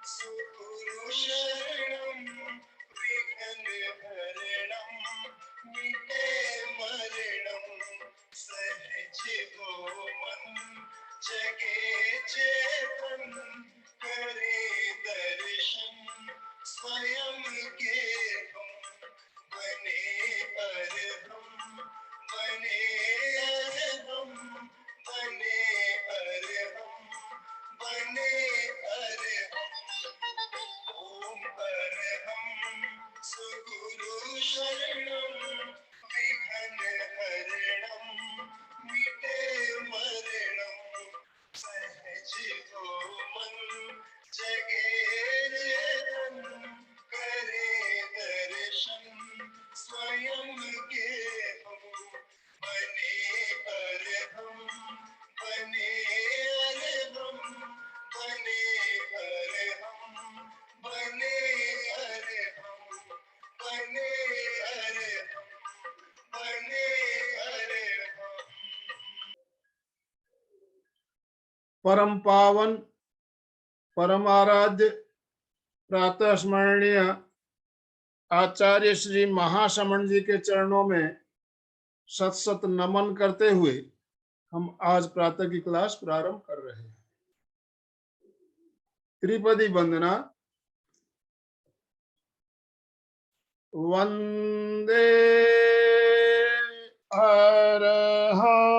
सुगुरु शरणं विघ्नहरणं मिटे मरणं सहज हो मन जगे चेतन करे दर्शन स्वयं के हम बने अरहम बने अरहम बने अरहम बने अरहम ओम अरहम सुगुरु शरणं विघ्नहरणं मिटे मरणं सहज हो मन जगे चेतन करे दर्शन स्वयं के हम बने अरहम बने अरहम बने अरहम बने अरहम बने अरहम बने अरहम। परम पावन परम आराध्य प्रातः स्मरणीय आचार्य श्री महाश्रमण जी के चरणों में सत सत नमन करते हुए हम आज प्रातः की क्लास प्रारंभ कर रहे हैं। त्रिपदी वंदना। वंदे अरहं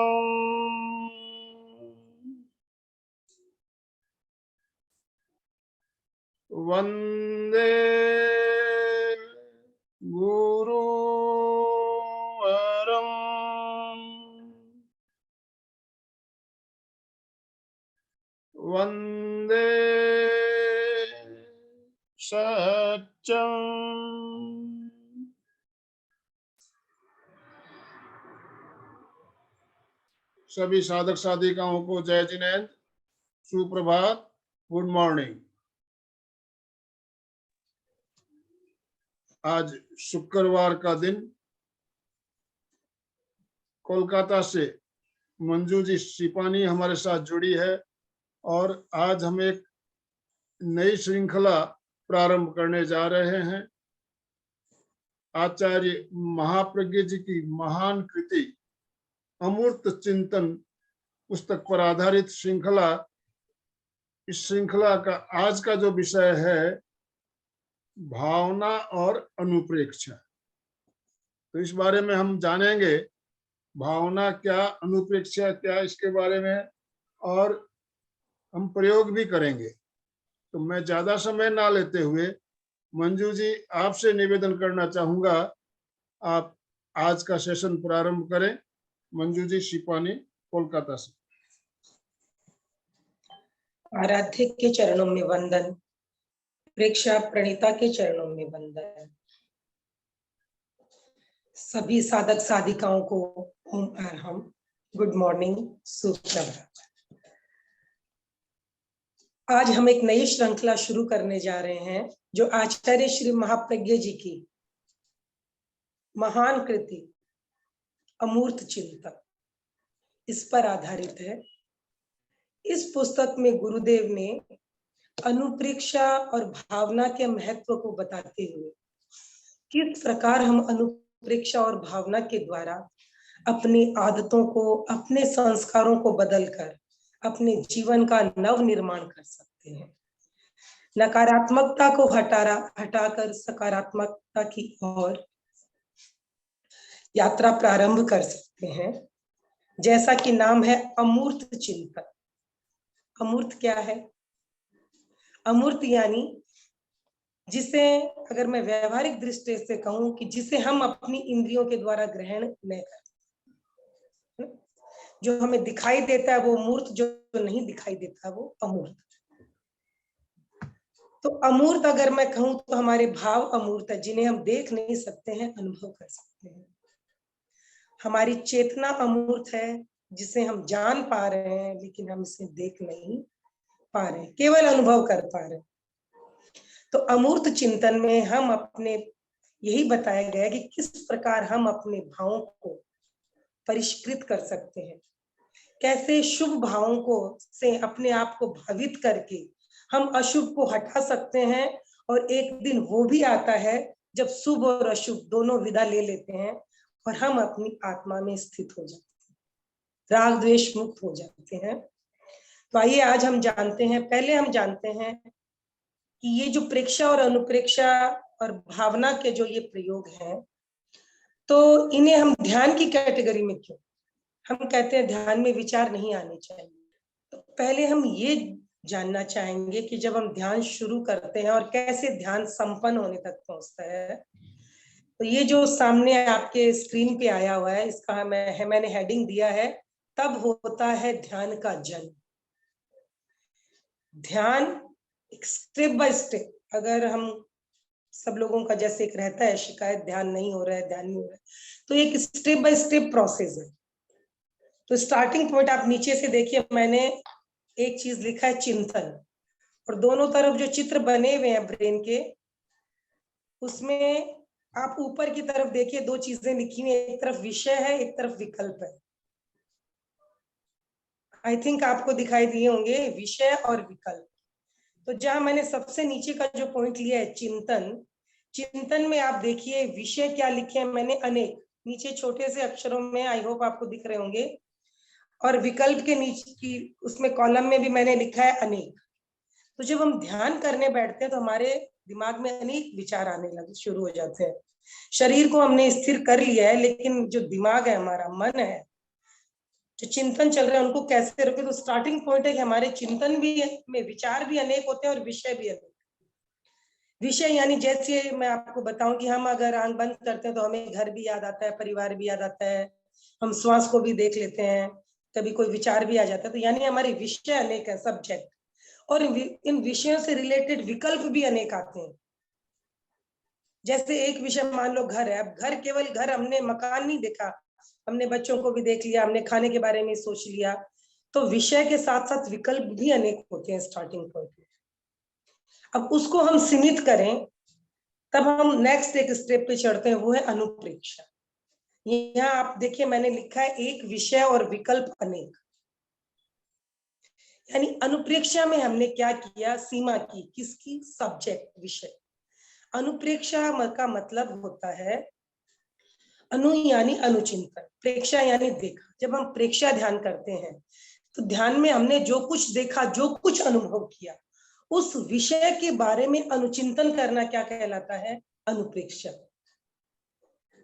वंदे गुरुवरं वंदे सत्यं। सभी साधक साधिकाओं को जय जिनेन्द्र, सुप्रभात, गुड मॉर्निंग। आज शुक्रवार का दिन। कोलकाता से मंजू जी सिपानी हमारे साथ जुड़ी है और आज हम एक नई श्रृंखला प्रारंभ करने जा रहे हैं। आचार्य महाप्रज्ञ जी की महान कृति अमूर्त चिंतन पुस्तक पर आधारित श्रृंखला। इस श्रृंखला का आज का जो विषय है भावना और अनुप्रेक्षा। तो इस बारे में हम जानेंगे भावना क्या, अनुप्रेक्षा क्या, इसके बारे में, और हम प्रयोग भी करेंगे। तो मैं ज्यादा समय ना लेते हुए मंजू जी आपसे निवेदन करना चाहूंगा, आप आज का सेशन प्रारंभ करें। मंजू जी सिपानी, कोलकाता से। आराध्य के चरणों में वंदन, प्रेक्षा प्रणीता के चरणों में वंदन। सभी साधक साधिकाओं को ओम अरहम, गुड मॉर्निंग, सुप्रभात। आज हम एक नई श्रृंखला शुरू करने जा रहे हैं जो आचार्य श्री महाप्रज्ञ जी की महान कृति अमूर्त चिंतन इस पर आधारित है। इस पुस्तक में गुरुदेव ने अनुप्रेक्षा और भावना के महत्व को बताते हुए किस प्रकार हम अनुप्रेक्षा और भावना के द्वारा अपनी आदतों को, अपने संस्कारों को बदलकर अपने जीवन का नव निर्माण कर सकते हैं। नकारात्मकता को हटाकर सकारात्मकता की ओर यात्रा प्रारंभ कर सकते हैं। जैसा कि नाम है अमूर्त चिंतन। अमूर्त क्या है? अमूर्त यानी जिसे अगर मैं व्यवहारिक दृष्टि से कहूं कि जिसे हम अपनी इंद्रियों के द्वारा ग्रहण नहीं करते। जो हमें दिखाई देता है वो मूर्त, जो नहीं दिखाई देता वो अमूर्त। तो अमूर्त अगर मैं कहूं तो हमारे भाव अमूर्त है, जिन्हें हम देख नहीं सकते हैं, अनुभव कर सकते हैं। हमारी चेतना अमूर्त है, जिसे हम जान पा रहे हैं लेकिन हम इसे देख नहीं पा रहे, केवल अनुभव कर पा रहे। तो अमूर्त चिंतन में हम अपने यही बताया गया कि किस प्रकार हम अपने भावों को परिष्कृत कर सकते हैं, कैसे शुभ भावों को से अपने आप को भावित करके हम अशुभ को हटा सकते हैं, और एक दिन वो भी आता है जब शुभ और अशुभ दोनों विदा ले लेते हैं और हम अपनी आत्मा में स्थित हो जाते हैं, राग द्वेष मुक्त हो जाते हैं। तो आइए आज हम जानते हैं, पहले हम जानते हैं कि ये जो प्रेक्षा और अनुप्रेक्षा और भावना के जो ये प्रयोग हैं, तो इन्हें हम ध्यान की कैटेगरी में क्यों, हम कहते हैं ध्यान में विचार नहीं आने चाहिए। तो पहले हम ये जानना चाहेंगे कि जब हम ध्यान शुरू करते हैं और कैसे ध्यान संपन्न होने तक पहुंचता है। तो ये जो सामने आपके स्क्रीन पे आया हुआ है, इसका मैंने हेडिंग दिया है, तब होता है ध्यान का जन्म। ध्यान एक स्टेप बाय स्टेप, अगर हम सब लोगों का जैसे एक रहता है शिकायत, ध्यान नहीं हो रहा है, ध्यान नहीं हो रहा है, तो एक स्टेप बाय स्टेप प्रोसेस है। तो स्टार्टिंग पॉइंट आप नीचे से देखिए, मैंने एक चीज लिखा है चिंतन, और दोनों तरफ जो चित्र बने हुए हैं ब्रेन के, उसमें आप ऊपर की तरफ देखिए, दो चीजें लिखी हुई, एक तरफ विषय है, एक तरफ विकल्प है। आई थिंक आपको दिखाई दिए होंगे विषय और विकल्प। तो जहां मैंने सबसे नीचे का जो पॉइंट लिया है चिंतन, चिंतन में आप देखिए विषय क्या लिखे हैं मैंने, अनेक, नीचे छोटे से अक्षरों में, आई होप आपको दिख रहे होंगे, और विकल्प के नीचे की उसमें कॉलम में भी मैंने लिखा है अनेक। तो जब हम ध्यान करने बैठते हैं तो हमारे दिमाग में अनेक विचार आने लगे, शुरू हो जाते हैं। शरीर को हमने स्थिर कर लिया है, लेकिन जो दिमाग है, हमारा मन है, जो चिंतन चल रहे हैं, उनको कैसे रोके। तो स्टार्टिंग पॉइंट है कि हमारे चिंतन भी में विचार भी अनेक होते हैं और विषय भी अनेक। विषय यानी जैसे मैं आपको बताऊं कि हम अगर आंख बंद करते हैं तो हमें घर भी याद आता है, परिवार भी याद आता है, हम श्वास को भी देख लेते हैं, कभी कोई विचार भी आ जाता है। तो यानी हमारे विषय अनेक है, सब्जेक्ट, और इन विषयों से रिलेटेड विकल्प भी अनेक आते हैं। जैसे एक विषय मान लो घर है, अब घर केवल घर, हमने मकान नहीं देखा, हमने बच्चों को भी देख लिया, हमने खाने के बारे में सोच लिया। तो विषय के साथ साथ विकल्प भी अनेक होते हैं स्टार्टिंग पॉइंट में। अब उसको हम सीमित करें, तब हम नेक्स्ट एक स्टेप पे चढ़ते हैं, वो है अनुप्रेक्षा। यहाँ आप देखिए मैंने लिखा है एक विषय और विकल्प अनेक। यानी अनुप्रेक्षा में हमने क्या किया, सीमा की, किसकी, सब्जेक्ट, विषय। अनुप्रेक्षा का मतलब होता है, अनु यानी अनुचिंतन, प्रेक्षा यानी देखा। जब हम प्रेक्षा ध्यान करते हैं तो ध्यान में हमने जो कुछ देखा, जो कुछ अनुभव किया, उस विषय के बारे में अनुचिंतन करना क्या कहलाता है, अनुप्रेक्षा।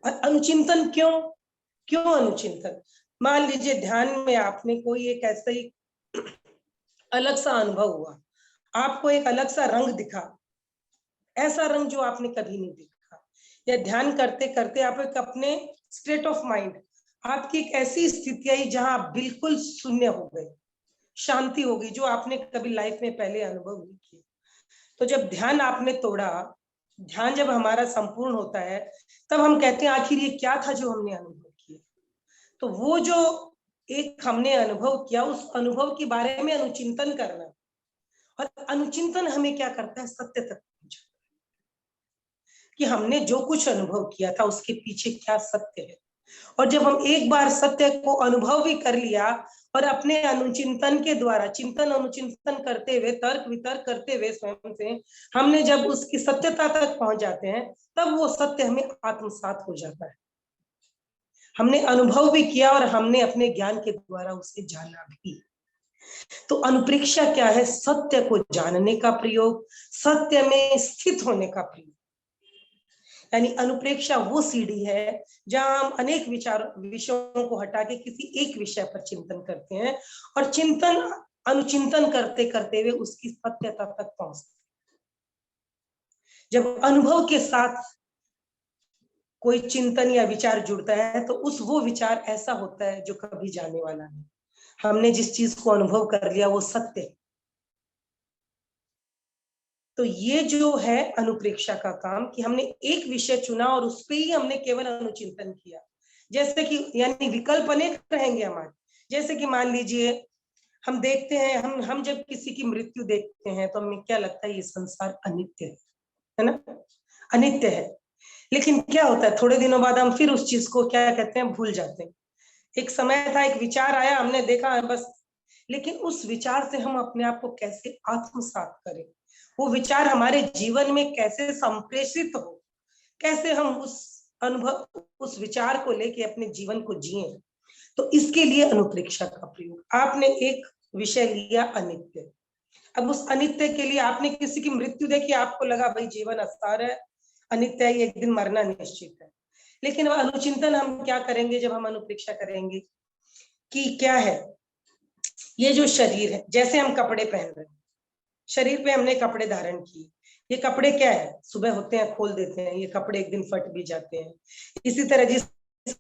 अनुचिंतन क्यों, क्यों अनुचिंतन? मान लीजिए ध्यान में आपने कोई एक ऐसा ही अलग सा अनुभव हुआ, आपको एक अलग सा रंग दिखा, ऐसा रंग जो आपने कभी नहीं देखा, या ध्यान करते करते आप एक अपने स्टेट ऑफ माइंड, आपकी एक ऐसी स्थिति आई जहां आप बिल्कुल शून्य हो गए, शांति हो गई, जो आपने कभी लाइफ में पहले अनुभव नहीं किया। तो जब ध्यान आपने तोड़ा, ध्यान जब हमारा संपूर्ण होता है, तब हम कहते हैं आखिर ये क्या था जो हमने अनुभव किया। तो वो जो एक हमने अनुभव किया, उस अनुभव के बारे में अनुचिंतन करना, और अनुचिंतन हमें क्या करता है, सत्य तक पहुंचाता है कि हमने जो कुछ अनुभव किया था उसके पीछे क्या सत्य है। और जब हम एक बार सत्य को अनुभव भी कर लिया और अपने अनुचिंतन के द्वारा, चिंतन अनुचिंतन करते हुए, तर्क वितर्क करते हुए स्वयं से हमने जब उसकी सत्यता तक पहुंच जाते हैं, तब वो सत्य हमें आत्मसात हो जाता है। हमने अनुभव भी किया और हमने अपने ज्ञान के द्वारा उसे जाना भी। तो अनुप्रेक्षा क्या है, सत्य को जानने का प्रयोग, सत्य में स्थित होने का प्रयोग। यानी अनुप्रेक्षा वो सीढ़ी है जहां हम अनेक विषयों को हटा के किसी एक विषय पर चिंतन करते हैं, और चिंतन अनुचिंतन करते करते हुए उसकी सत्यता तक पहुंचते हैं। जब अनुभव के साथ कोई चिंतन या विचार जुड़ता है तो वो विचार ऐसा होता है जो कभी जाने वाला नहीं। हमने जिस चीज को अनुभव कर लिया वो सत्य। तो ये जो है अनुप्रेक्षा का काम, कि हमने एक विषय चुना और उस पर ही हमने केवल अनुचिंतन किया। जैसे कि यानी विकल्प अनेक रहेंगे हमारे। जैसे कि मान लीजिए हम देखते हैं, हम जब किसी की मृत्यु देखते हैं तो हमें क्या लगता है, ये संसार अनित्य है ना, अनित्य है। लेकिन क्या होता है, थोड़े दिनों बाद हम फिर उस चीज को क्या कहते हैं, भूल जाते हैं। एक समय था, एक विचार आया, हमने देखा बस, लेकिन उस विचार से हम अपने आप को कैसे आत्मसात करें, वो विचार हमारे जीवन में कैसे संप्रेषित हो, कैसे हम उस अनुभव, उस विचार को लेके अपने जीवन को जिए। तो इसके लिए अनुप्रेक्षा का प्रयोग। आपने एक विषय लिया अनित्य। अब उस अनित्य के लिए आपने किसी की मृत्यु देखी, आपको लगा भाई जीवन असार है, अनित्य है, एक दिन मरना निश्चित है। लेकिन अब अनुचिंतन हम क्या करेंगे जब हम अनुप्रेक्षा करेंगे कि क्या है ये जो शरीर है, जैसे हम कपड़े पहन रहे हैं, शरीर पे हमने कपड़े धारण किए, ये कपड़े क्या है, सुबह होते हैं खोल देते हैं, ये कपड़े एक दिन फट भी जाते हैं। इसी तरह जिस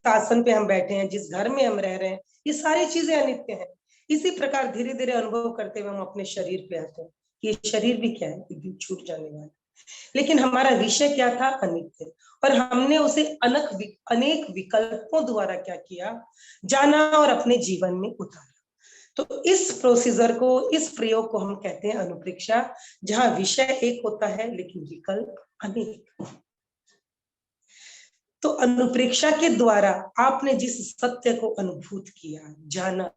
आसन पे हम बैठे हैं, जिस घर में हम रह रहे हैं, ये सारी चीजें अनित्य हैं। इसी प्रकार धीरे धीरे अनुभव करते हुए हम अपने शरीर पे आते हैं, ये शरीर भी क्या है, एक दिन छूट जाने वाला। लेकिन हमारा विषय क्या था, अनित्य, और हमने उसे अनेक विकल्पों द्वारा क्या किया, जाना और अपने जीवन में उतारा। तो इस प्रोसीजर को, इस प्रयोग को हम कहते हैं अनुप्रेक्षा, जहां विषय एक होता है लेकिन विकल्प अनेक। तो अनुप्रेक्षा के द्वारा आपने जिस सत्य को अनुभूत किया, जाना,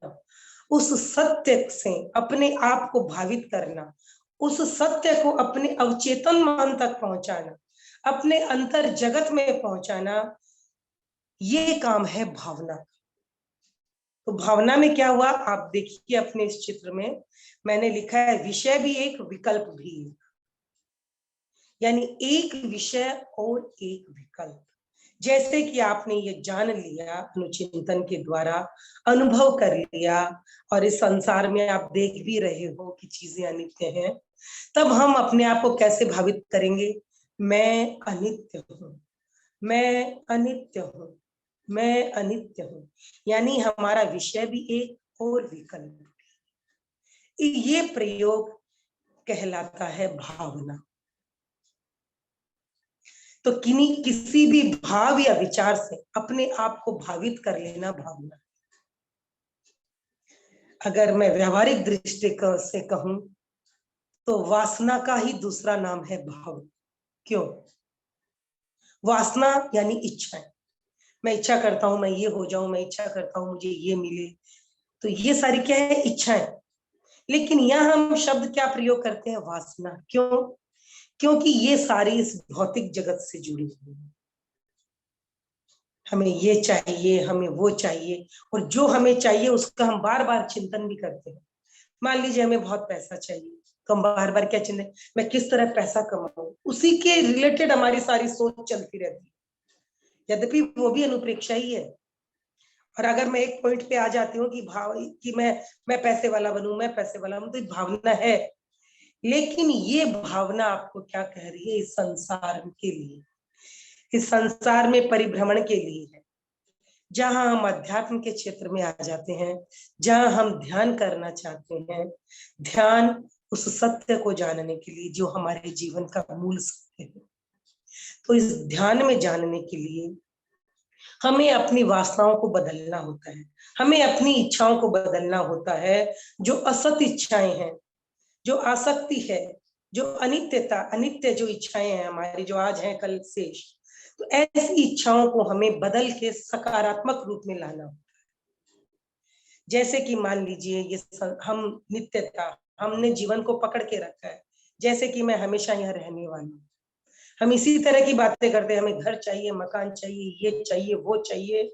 उस सत्य से अपने आप को भावित करना, उस सत्य को अपने अवचेतन मन तक पहुंचाना, अपने अंतर जगत में पहुंचाना, ये काम है भावना। तो भावना में क्या हुआ, आप देखिए अपने इस चित्र में मैंने लिखा है विषय भी एक, विकल्प भी एक, यानी एक विषय और एक विकल्प। जैसे कि आपने ये जान लिया अनुचिंतन के द्वारा, अनुभव कर लिया, और इस संसार में आप देख भी रहे हो कि चीजें अनित्य हैं, तब हम अपने आप को कैसे भावित करेंगे, मैं अनित्य हूँ, मैं अनित्य हूँ, मैं अनित्य हूँ। यानी हमारा विषय भी एक और विकल्प भी। ये प्रयोग कहलाता है भावना। तो किसी भी भाव या विचार से अपने आप को भावित कर लेना भावना। अगर मैं व्यावहारिक दृष्टिकोण से कहूं तो वासना का ही दूसरा नाम है भाव। क्यों? वासना यानी इच्छाएं। मैं इच्छा करता हूं मैं ये हो जाऊं, मैं इच्छा करता हूं मुझे ये मिले, तो ये सारी क्या है, इच्छाएं। लेकिन यहां हम शब्द क्या प्रयोग करते हैं, वासना। क्यों? क्योंकि ये सारी इस भौतिक जगत से जुड़ी हुई है। हमें ये चाहिए, हमें वो चाहिए, और जो हमें चाहिए उसका हम बार बार चिंतन भी करते हैं। मान लीजिए हमें बहुत पैसा चाहिए, तो हम बार बार क्या चिंतन, मैं किस तरह पैसा कमाऊं, उसी के रिलेटेड हमारी सारी सोच चलती रहती है, यद्यपि वो भी अनुप्रेक्षा ही है। और अगर मैं एक पॉइंट पे आ जाती हूँ कि मैं पैसे वाला बनूं, मैं पैसे वाला बनूं, तो एक भावना है। लेकिन ये भावना आपको क्या कह रही है, इस संसार के लिए, इस संसार में परिभ्रमण के लिए है। जहां हम अध्यात्म के क्षेत्र में आ जाते हैं, जहां हम ध्यान करना चाहते हैं, ध्यान उस सत्य को जानने के लिए जो हमारे जीवन का मूल सत्य है। तो इस ध्यान में जानने के लिए हमें अपनी वासनाओं को बदलना होता है, हमें अपनी इच्छाओं को बदलना होता है। जो असत इच्छाएं हैं, जो आसक्ति है, जो अनित्यता, अनित्य जो इच्छाएं हैं हमारी, जो आज हैं कल शेष, तो ऐसी इच्छाओं को हमें बदल के सकारात्मक रूप में लाना होता है। जैसे कि मान लीजिए ये हम नित्यता, हमने जीवन को पकड़ के रखा है, जैसे कि मैं हमेशा यहाँ रहने वाली हूँ, हम इसी तरह की बातें करते हैं, हमें घर चाहिए, मकान चाहिए, ये चाहिए, वो चाहिए,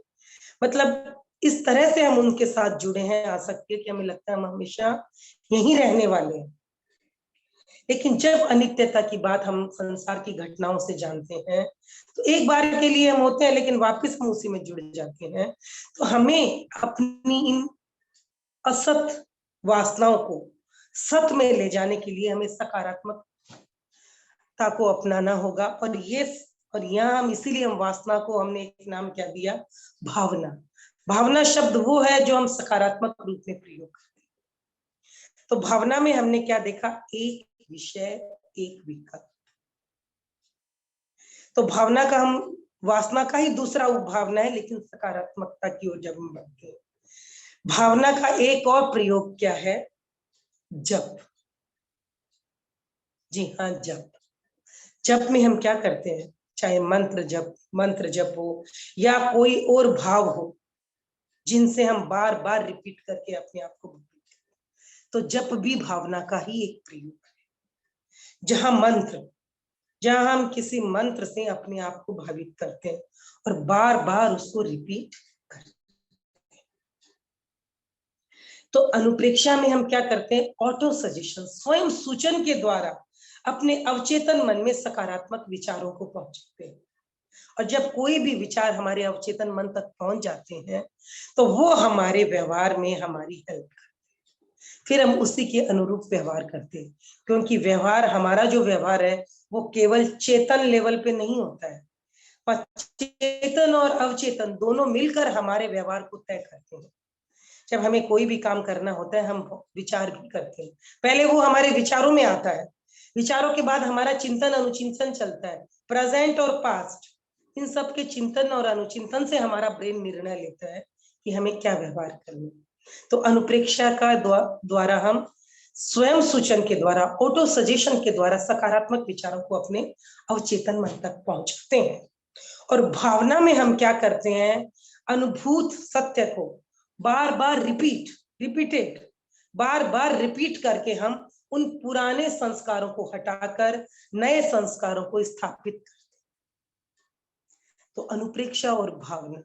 मतलब इस तरह से हम उनके साथ जुड़े हैं आसक्ति कि हमें लगता है हम हमेशा यहीं रहने वाले हैं। लेकिन जब अनित्यता की बात हम संसार की घटनाओं से जानते हैं, तो एक बार के लिए हम होते हैं लेकिन वापस हम उसी में जुड़ जाते हैं। तो हमें अपनी इन असत वासनाओं को सत में ले जाने के लिए हमें सकारात्मकता को अपनाना होगा। और यहाँ हम इसीलिए हम वासना को हमने एक नाम क्या दिया, भावना। भावना शब्द वो है जो हम सकारात्मक रूप में प्रयोग करते हैं। तो भावना में हमने क्या देखा, एक विषय एक विकल्प। तो भावना का हम, वासना का ही दूसरा उपभावना है, लेकिन सकारात्मकता की ओर जब हम बढ़ते हैं। भावना का एक और प्रयोग क्या है, जप। जी हाँ, जप। जप में हम क्या करते हैं, चाहे मंत्र जप हो या कोई और भाव हो, जिनसे हम बार बार रिपीट करके अपने आप को, तो जप भी भावना का ही एक प्रयोग है। जहां हम किसी मंत्र से अपने आप को भावित करते हैं और बार बार उसको रिपीट करते हैं। तो अनुप्रेक्षा में हम क्या करते हैं, ऑटो सजेशन, स्वयं सूचन के द्वारा अपने अवचेतन मन में सकारात्मक विचारों को पहुंचाते हैं। और जब कोई भी विचार हमारे अवचेतन मन तक पहुंच जाते हैं तो वो हमारे व्यवहार में हमारी हेल्प करते हैं, फिर हम उसी के अनुरूप व्यवहार करते हैं। क्योंकि व्यवहार, हमारा जो व्यवहार है वो केवल चेतन लेवल पे नहीं होता है, पर चेतन और अवचेतन दोनों मिलकर हमारे व्यवहार को तय करते हैं। जब हमें कोई भी काम करना होता है हम विचार भी करते हैं, पहले वो हमारे विचारों में आता है, विचारों के बाद हमारा चिंतन अनुचिंतन चलता है, प्रेजेंट और पास्ट, इन सब के चिंतन और अनुचिंतन से हमारा ब्रेन निर्णय लेता है कि हमें क्या व्यवहार करना है। तो अनुप्रेक्षा का द्वारा हम स्वयं सूचन के द्वारा, ऑटो सजेशन के द्वारा सकारात्मक विचारों को अपने अवचेतन मन तक पहुंचाते हैं। और भावना में हम क्या करते हैं, अनुभूत सत्य को बार बार बार बार रिपीट करके हम उन पुराने संस्कारों को हटाकर नए संस्कारों को स्थापित करते हैं। तो अनुप्रेक्षा और भावना,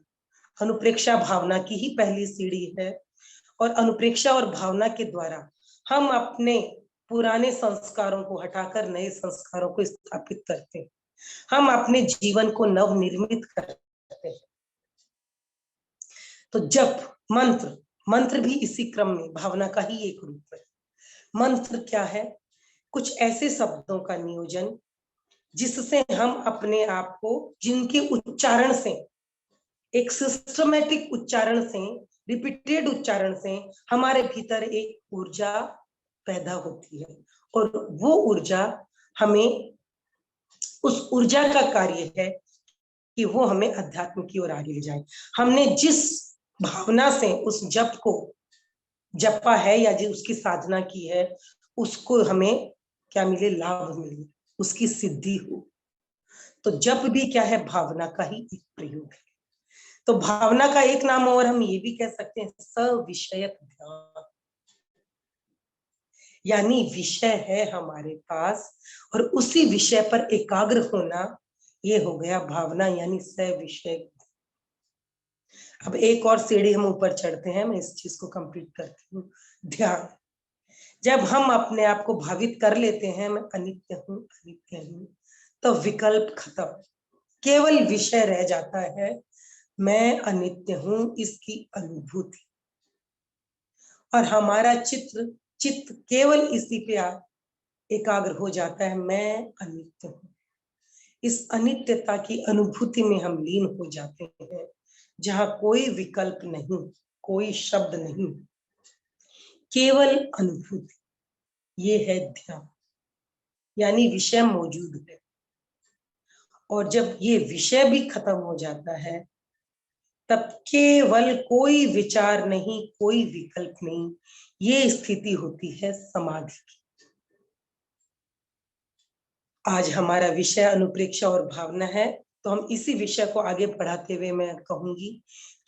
अनुप्रेक्षा भावना की ही पहली सीढ़ी है। और अनुप्रेक्षा और भावना के द्वारा हम अपने पुराने संस्कारों को हटाकर नए संस्कारों को स्थापित करते हैं, हम अपने जीवन को नवनिर्मित करते हैं। तो जप, मंत्र भी इसी क्रम में भावना का ही एक रूप है। मंत्र क्या है, कुछ ऐसे शब्दों का नियोजन जिससे हम अपने आप को, जिनके उच्चारण से, एक सिस्टमेटिक उच्चारण से, रिपीटेड उच्चारण से हमारे भीतर एक ऊर्जा पैदा होती है और वो ऊर्जा हमें, उस ऊर्जा का कार्य है कि वो हमें अध्यात्म की ओर आगे ले जाए। हमने जिस भावना से उस जप को जपा है या जो उसकी साधना की है, उसको हमें क्या मिले, लाभ मिले, उसकी सिद्धि हो। तो जप भी क्या है, भावना का ही एक प्रयोग है। तो भावना का एक नाम और हम ये भी कह सकते हैं, सविषयक ध्यान, यानी विषय है हमारे पास और उसी विषय पर एकाग्र होना, ये हो गया भावना यानी सविषयक। अब एक और सीढ़ी हम ऊपर चढ़ते हैं, मैं इस चीज को कंप्लीट करती हूँ। ध्यान, जब हम अपने आप को भावित कर लेते हैं मैं अनित्य हूँ, तो विकल्प खत्म, केवल विषय रह जाता है, मैं अनित्य हूँ, इसकी अनुभूति। और हमारा चित्त केवल इसी पे एकाग्र हो जाता है, मैं अनित्य हूँ। इस अनित्यता की अनुभूति में हम लीन हो जाते हैं, जहां कोई विकल्प नहीं, कोई शब्द नहीं, केवल अनुभूति। ये है ध्यान, यानी विषय मौजूद है। और जब ये विषय भी खत्म हो जाता है तब केवल कोई विचार नहीं, कोई विकल्प नहीं, ये स्थिति होती है समाधि की। आज हमारा विषय अनुप्रेक्षा और भावना है, तो हम इसी विषय को आगे बढ़ाते हुए मैं कहूंगी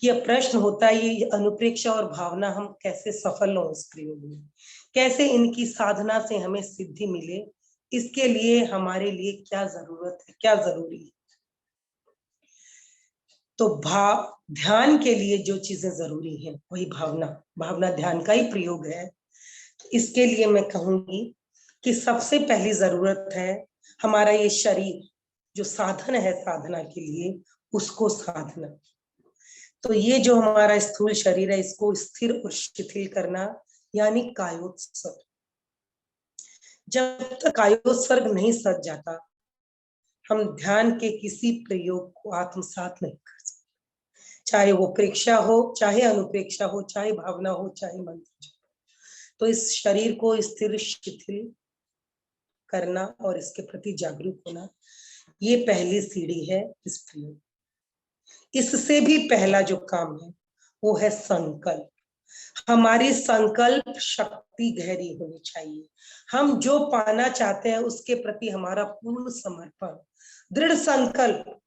कि यह प्रश्न होता है, ये अनुप्रेक्षा और भावना हम कैसे सफल हो इस प्रयोग में, कैसे इनकी साधना से हमें सिद्धि मिले, इसके लिए हमारे लिए क्या जरूरत है, क्या जरूरी है। तो ध्यान के लिए जो चीजें जरूरी है वही भावना ध्यान का ही प्रयोग है। तो इसके लिए मैं कहूंगी कि सबसे पहली जरूरत है हमारा ये शरीर, जो साधन है साधना के लिए, उसको साधना। तो ये जो हमारा स्थूल शरीर है, इसको स्थिर और शिथिल करना, यानी कायोत्सर्ग। जब तक कायोत्सर्ग नहीं सज जाता, हम ध्यान के किसी प्रयोग को आत्मसात नहीं कर सकते, चाहे वो प्रेक्षा हो, चाहे अनुप्रेक्षा हो, चाहे भावना हो, चाहे मंत्र। तो इस शरीर को स्थिर शिथिल करना और इसके प्रति जागरूक होना, ये पहली सीढ़ी है इस प्रयोग। इससे भी पहला जो काम है वो है संकल्प। हमारी संकल्प शक्ति गहरी होनी चाहिए। हम जो पाना चाहते हैं उसके प्रति हमारा पूर्ण समर्पण, दृढ़ संकल्प,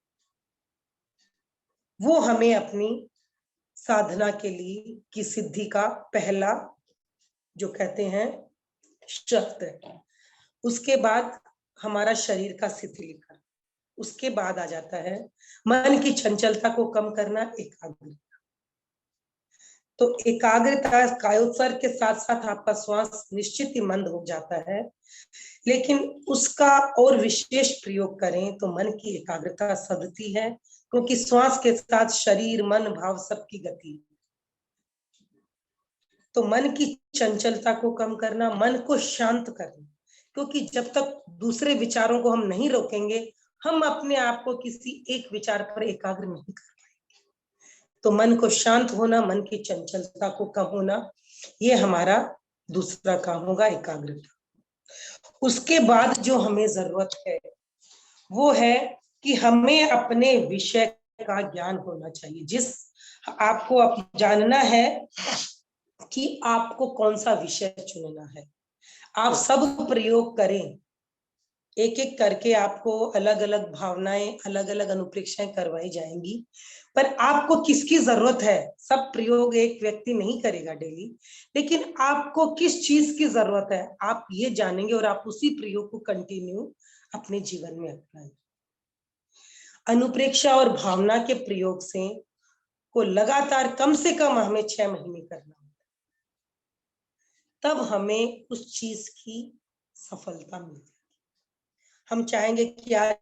वो हमें अपनी साधना के लिए की सिद्धि का पहला जो कहते हैं शब्द, उसके बाद हमारा शरीर का शिथिलीकरण, उसके बाद आ जाता है मन की चंचलता को कम करना, एकाग्रता। तो एकाग्रता कायोत्सर्ग के साथ साथ आपका श्वास निश्चित ही मंद हो जाता है, लेकिन उसका और विशेष प्रयोग करें तो मन की एकाग्रता सधती है, क्योंकि श्वास के साथ शरीर मन भाव सबकी गति। तो मन की चंचलता को कम करना, मन को शांत करना, क्योंकि जब तक दूसरे विचारों को हम नहीं रोकेंगे, हम अपने आप को किसी एक विचार पर एकाग्र नहीं कर पाएंगे। तो मन को शांत होना, मन की चंचलता को कम होना, ये हमारा दूसरा काम होगा, एकाग्रता। उसके बाद जो हमें जरूरत है वो है कि हमें अपने विषय का ज्ञान होना चाहिए। जिस आपको अब जानना है कि आपको कौन सा विषय चुनना है। आप सब प्रयोग करें, एक एक करके आपको अलग अलग भावनाएं, अलग अलग अनुप्रेक्षाएं करवाई जाएंगी, पर आपको किसकी जरूरत है, सब प्रयोग एक व्यक्ति नहीं करेगा डेली, लेकिन आपको किस चीज की जरूरत है आप ये जानेंगे और आप उसी प्रयोग को कंटिन्यू अपने जीवन में अपनाएंगे। अनुप्रेक्षा और भावना के प्रयोग से को लगातार कम से कम हमें 6 महीने करना, तब हमें उस चीज की सफलता मिलती। हम चाहेंगे कि आज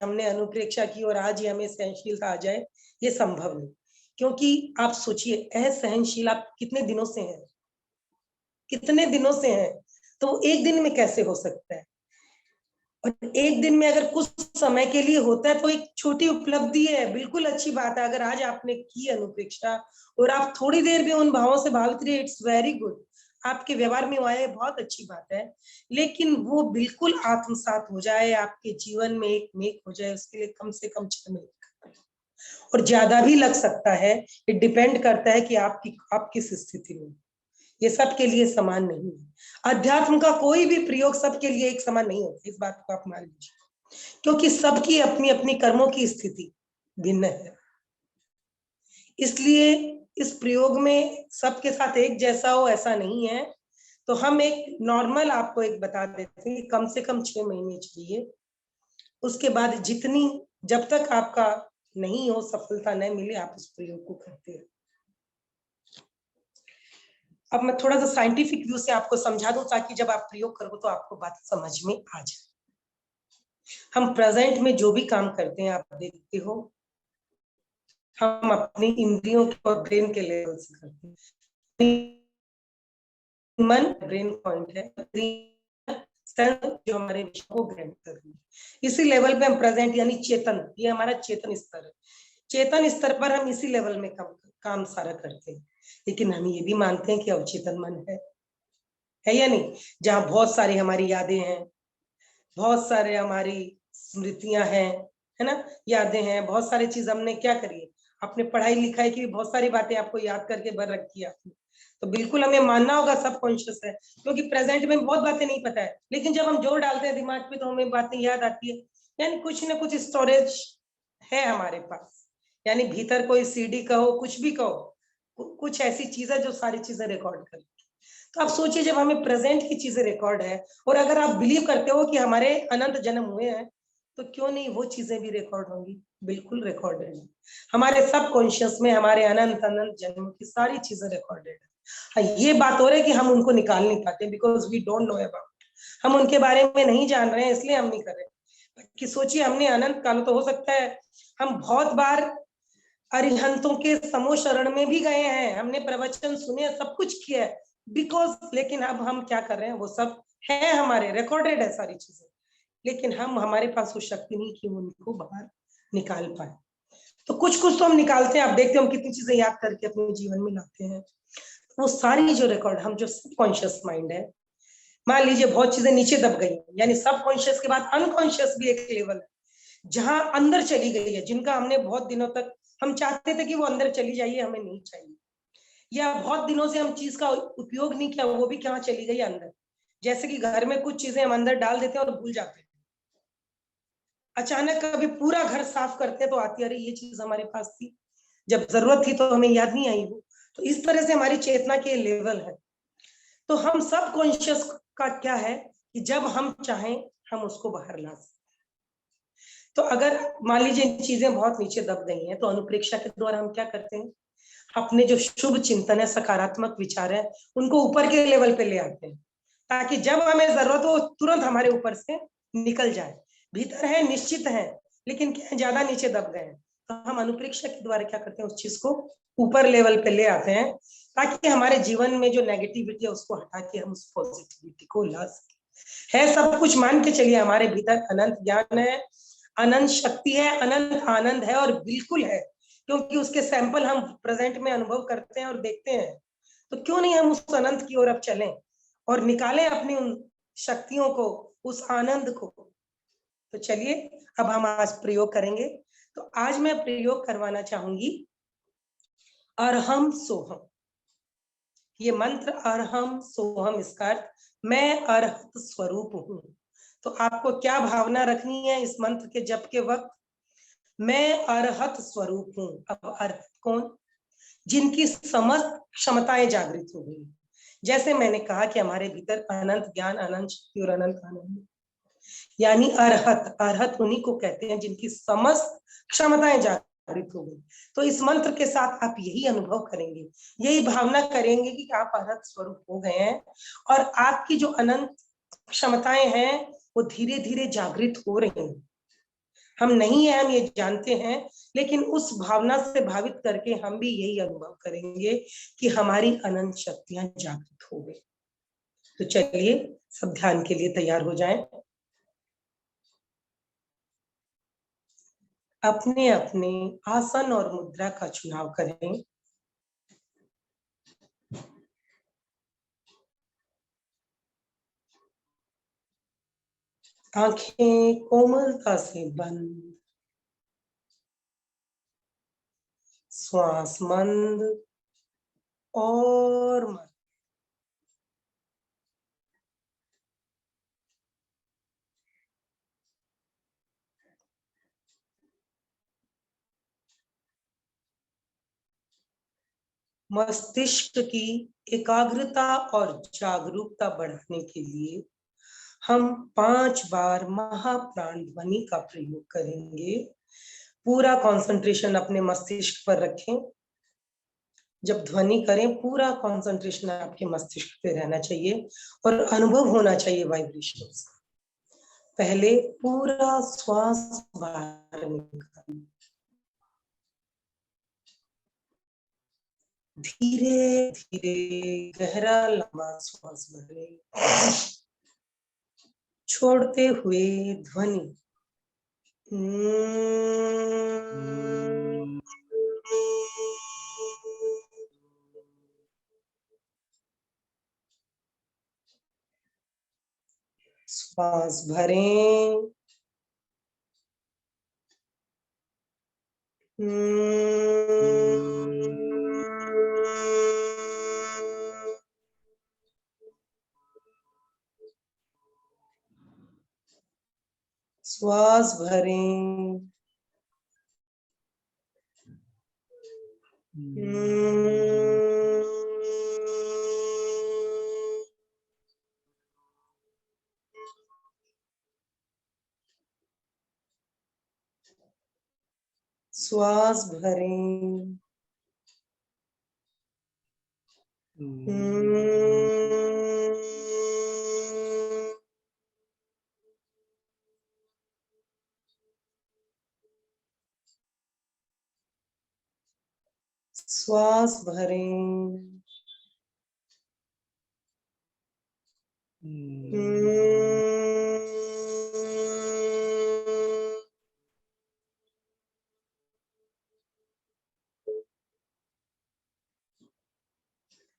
हमने अनुप्रेक्षा की और आज ही हमें सहनशीलता आ जाए, ये संभव नहीं। क्योंकि आप सोचिए, असहनशील आप कितने दिनों से हैं, कितने दिनों से हैं, तो एक दिन में कैसे हो सकता है। और एक दिन में अगर कुछ समय के लिए होता है तो एक छोटी उपलब्धि है, बिल्कुल अच्छी बात है। अगर आज आपने की अनुप्रेक्षा और आप थोड़ी देर भी उन भावों से भावित रहे, इट्स वेरी गुड, आपके व्यवहार में आए, बहुत अच्छी बात है। लेकिन वो बिल्कुल आत्मसात हो जाए, आपके जीवन में एक मेक हो जाए, उसके लिए कम से कम 6 महीने और ज्यादा भी लग सकता है। ये डिपेंड करता है कि आप किस स्थिति में, ये सबके लिए समान नहीं है। अध्यात्म का कोई भी प्रयोग सबके लिए एक समान नहीं होता, इस बात को आप मान लीजिए, क्योंकि सबकी अपनी अपनी कर्मों की स्थिति भिन्न है। इसलिए इस प्रयोग में सबके साथ एक जैसा हो ऐसा नहीं है। तो हम एक नॉर्मल आपको एक बता देते हैं, कम से कम 6 महीने चाहिए। उसके बाद जितनी, जब तक आपका नहीं हो, सफलता नहीं मिले, आप इस प्रयोग को करते हैं। अब मैं थोड़ा सा साइंटिफिक व्यू से आपको समझा दूं, ताकि जब आप प्रयोग करो तो आपको बात समझ में आ जाए। हम प्रेजेंट में जो भी काम करते हैं, आप देखते हो, हम अपनी इंद्रियों और ब्रेन के लेवल से करते हैं। मन ब्रेन पॉइंट है, जो हमारे विषय को ग्रहण कर रही है, इसी लेवल पे हम प्रेजेंट, यानी चेतन, ये हमारा चेतन स्तर है। चेतन स्तर पर हम इसी लेवल में काम सारा करते हैं। लेकिन हम ये भी मानते हैं कि अवचेतन मन है या नहीं, जहाँ बहुत सारी हमारी यादें हैं, बहुत सारे हमारी स्मृतियां हैं, है ना, यादें हैं, बहुत सारी चीज हमने क्या करी है, अपने पढ़ाई लिखाई की बहुत सारी बातें आपको याद करके भर रखी है आपने। तो बिल्कुल हमें मानना होगा सब कॉन्शियस है, क्योंकि प्रेजेंट में बहुत बातें नहीं पता है, लेकिन जब हम जोर डालते हैं दिमाग पे तो हमें बातें याद आती है। यानी कुछ ना कुछ स्टोरेज है हमारे पास, यानी भीतर कोई सीडी कहो, कुछ भी कहो, कुछ ऐसी चीज है जो सारी चीजें रिकॉर्ड कर। तो आप सोचिए, जब हमें प्रेजेंट की चीजें रिकॉर्ड है, और अगर आप बिलीव करते हो कि हमारे अनंत जन्म हुए हैं, तो क्यों नहीं वो चीजें भी रिकॉर्ड होंगी, बिल्कुल रिकॉर्डेड है। हमारे सब कॉन्शियस में हमारे अनंत अनंत जन्म की सारी चीजें रिकॉर्डेड है। ये बात हो रही है कि हम उनको निकाल नहीं पाते, because we don't know about, हम उनके बारे में नहीं जान रहे हैं, इसलिए हम नहीं कर रहे। कि सोचिए, हमने अनंत काल, तो हो सकता है हम बहुत बार अरिहंतों के समूह शरण में भी गए हैं, हमने प्रवचन सुने, सब कुछ किया है, बिकॉज, लेकिन अब हम क्या कर रहे हैं, वो सब है हमारे रिकॉर्डेड है सारी चीजें, लेकिन हम, हमारे पास वो शक्ति नहीं कि उनको बाहर निकाल पाए। तो कुछ कुछ तो हम निकालते हैं। आप देखते हो हम कितनी चीजें याद करके अपने जीवन में लाते हैं। वो सारी जो रिकॉर्ड, हम जो सबकॉन्शियस माइंड है, मान लीजिए बहुत चीजें नीचे दब गई, यानी सबकॉन्शियस के बाद अनकॉन्शियस भी एक लेवल है, जहां अंदर चली गई है, जिनका हमने बहुत दिनों तक हम चाहते थे कि वो अंदर चली जाइए, हमें नहीं चाहिए, या बहुत दिनों से हम चीज का उपयोग नहीं किया, वो भी कहाँ चली गई अंदर। जैसे कि घर में कुछ चीजें हम अंदर डाल देते हैं और भूल जाते हैं, अचानक कभी पूरा घर साफ करते हैं तो आती, अरे ये चीज हमारे पास थी, जब जरूरत थी तो हमें याद नहीं आई वो। तो इस तरह से हमारी चेतना के लेवल है। तो हम सब कॉन्शियस का क्या है कि जब हम चाहें हम उसको बाहर ला सकते। तो अगर मान लीजिए चीजें बहुत नीचे दब गई हैं, तो अनुप्रेक्षा के द्वारा हम क्या करते हैं, अपने जो शुभ चिंतन है, सकारात्मक विचार है, उनको ऊपर के लेवल पे ले आते हैं, ताकि जब हमें जरूरत हो तुरंत हमारे ऊपर से निकल जाए। भीतर है, निश्चित है, लेकिन क्या ज्यादा नीचे दब गए हैं, तो हम अनुप्रेक्षा के द्वारा क्या करते हैं, उस चीज को ऊपर लेवल पे ले आते हैं, ताकि हमारे जीवन में जो नेगेटिविटी है उसको हटा के हम उस पॉजिटिविटी को ला सके। है सब कुछ, मान के चलिए हमारे भीतर अनंत ज्ञान है, अनंत शक्ति है, अनंत आनंद है, और बिल्कुल है, क्योंकि उसके सैंपल हम प्रेजेंट में अनुभव करते हैं और देखते हैं। तो क्यों नहीं हम उस अनंत की ओर अब चलें और निकालें अपनी उन शक्तियों को, उस आनंद को। तो चलिए अब हम आज प्रयोग करेंगे। तो आज मैं प्रयोग करवाना चाहूंगी अरहम सोहम। ये मंत्र अरहम सोहम, इसका अर्थ मैं अरहत स्वरूप हूं। तो आपको क्या भावना रखनी है इस मंत्र के जप के वक्त, मैं अरहत स्वरूप हूं। अब अरहत कौन, जिनकी समस्त क्षमताएं जागृत हो गई। जैसे मैंने कहा कि हमारे भीतर अनंत ज्ञान, अनंत शक्ति और अनंत आनंद, यानी अरहत। अरहत उन्हीं को कहते हैं जिनकी समस्त क्षमताएं जागृत हो गई। तो इस मंत्र के साथ आप यही अनुभव करेंगे, यही भावना करेंगे कि आप अरहत स्वरूप हो गए हैं, और आपकी जो अनंत क्षमताएं हैं वो धीरे धीरे जागृत हो रही हैं। हम नहीं है, हम ये जानते हैं, लेकिन उस भावना से भावित करके हम भी यही अनुभव करेंगे कि हमारी अनंत शक्तियां जागृत हो गई। तो चलिए सब ध्यान के लिए तैयार हो जाएं। अपने अपने आसन और मुद्रा का चुनाव करें। आंखें कोमलता से बंद, श्वास मंद और मंद। मस्तिष्क की एकाग्रता और जागरूकता बढ़ाने के लिए हम 5 बार महाप्राण ध्वनि का प्रयोग करेंगे। पूरा कंसंट्रेशन अपने मस्तिष्क पर रखें। जब ध्वनि करें पूरा कंसंट्रेशन आपके मस्तिष्क पे रहना चाहिए और अनुभव होना चाहिए वाइब्रेशंस। पहले पूरा श्वास बाहर निकालें, धीरे धीरे गहरा लंबा श्वास भरें, छोड़ते हुए ध्वनि श्वास भरें, श्वास भरें, श्वास भरें, श्वास भरें,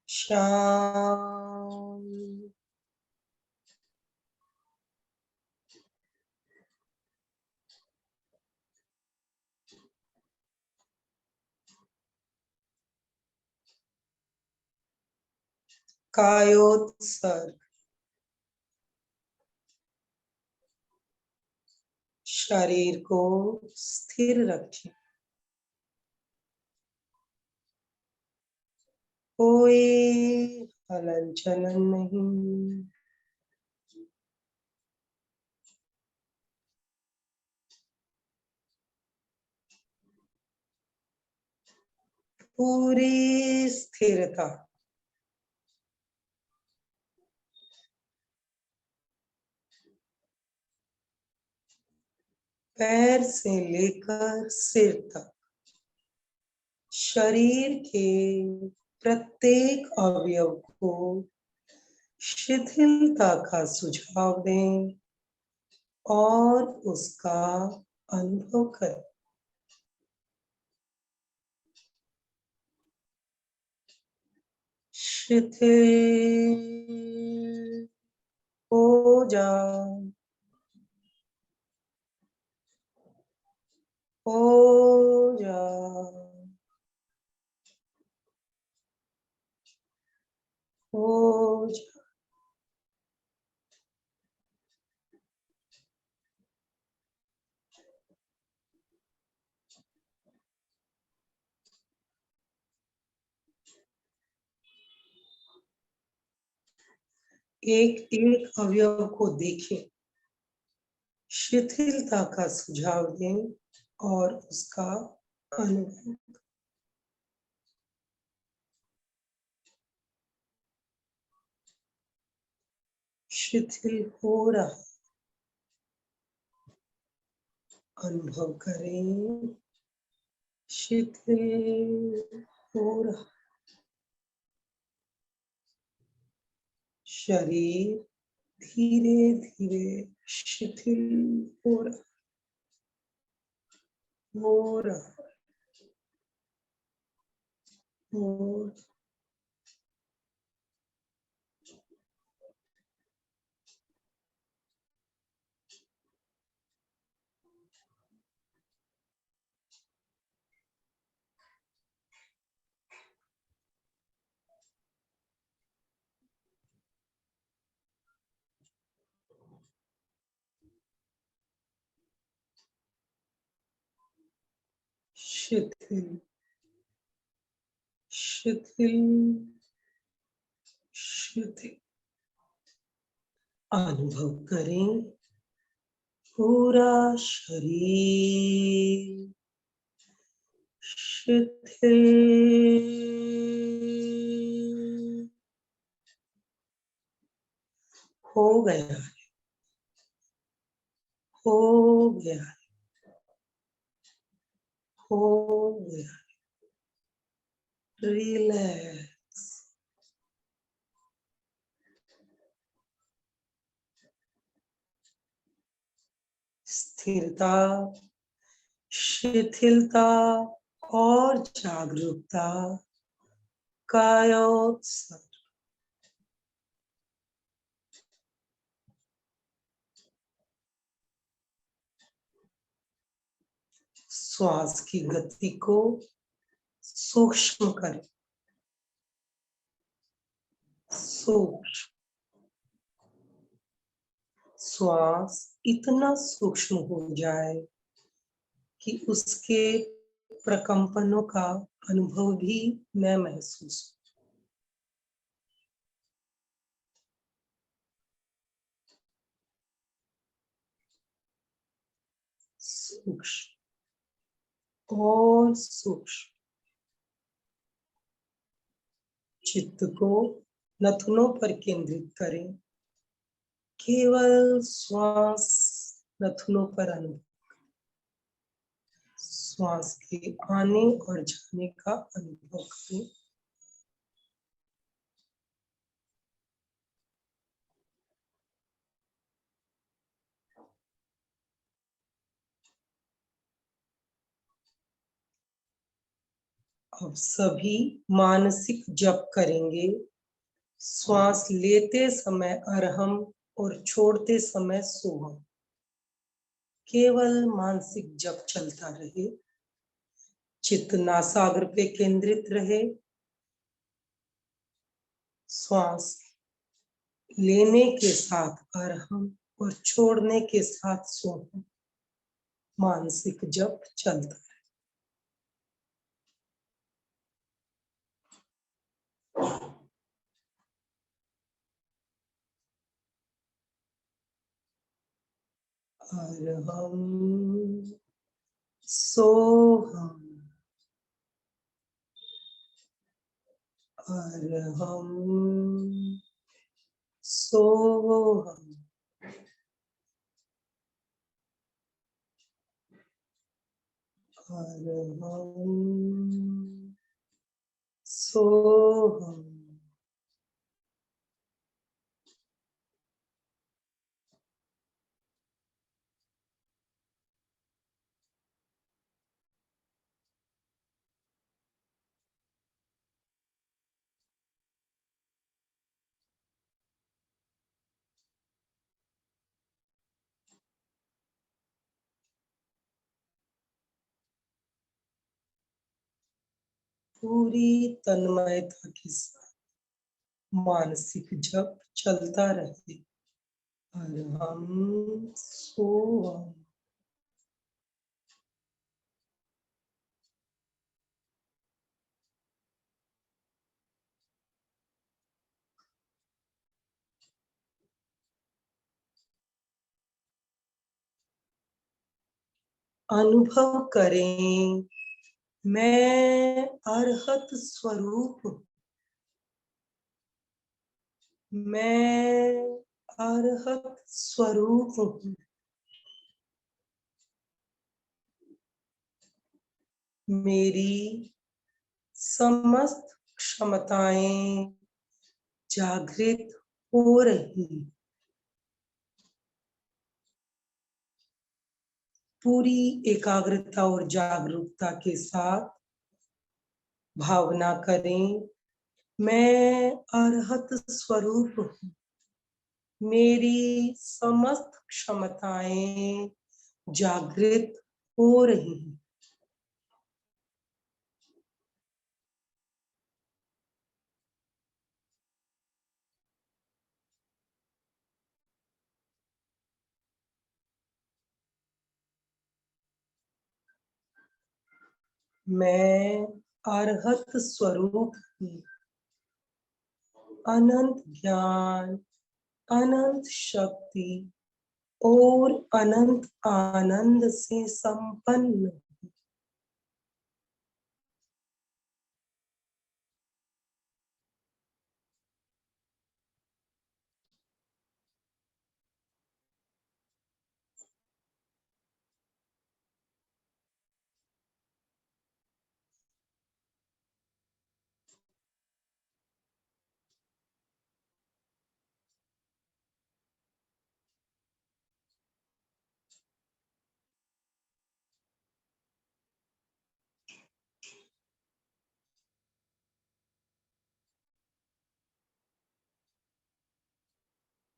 शांत। कायोत्सर्ग, शरीर को स्थिर रखें। ओए हलन चलन नहीं। पूरी स्थिरता। पैर से लेकर सिर तक शरीर के प्रत्येक अवयव को शिथिलता का सुझाव दें और उसका अनुभव करें। शिथिल हो जाओ, हो जाओ, हो जाओ। एक एक अवयव को देखें, शिथिलता का सुझाव दें और उसका अनुभव। शिथिल हो रहा, अनुभव करें। शिथिल हो रहा शरीर, धीरे धीरे शिथिल हो रहा, हो रहा, हो रहा। शिथिल, शिथिल, शिथिल। अनुभव करें पूरा शरीर शिथिल हो गया है, हो गया है, हो गया है। रिलैक्स। स्थिरता, शिथिलता और जागरूकता कायोत्सर्ग। श्वास की गति को सूक्ष्म करें, सूक्ष्म। श्वास इतना सूक्ष्म हो जाए कि उसके प्रकंपनों का अनुभव भी मैं महसूस हूं। सूक्ष्म और सूक्ष्म। चित्त को नथुनों पर केंद्रित करें, केवल श्वास नथुनों पर अनुभव, श्वास के आने और जाने का अनुभव करें। अब सभी मानसिक जप करेंगे। श्वास लेते समय अरहम और छोड़ते समय सोहम। केवल मानसिक जप चलता रहे, चित्त नासाग्र पे केंद्रित रहे। श्वास लेने के साथ अरहम और छोड़ने के साथ सोहम। मानसिक जप चलता है। अरहं सोहम् अरहं सोहम् अरहं सोहम्। पूरी तन्मयता के साथ मानसिक जप चलता रहे। अरहं सोहम्। अनुभव करें मैं अरहत स्वरूप हूँ। मैं अरहत स्वरूप हूँ। मेरी समस्त क्षमताएं जागृत हो रही। पूरी एकाग्रता और जागरूकता के साथ भावना करें मैं अरहत स्वरूप हूँ। मेरी समस्त क्षमताएं जागृत हो रही हैं। मैं अरहत स्वरूप हूँ। अनंत ज्ञान, अनंत शक्ति और अनंत आनंद से संपन्न।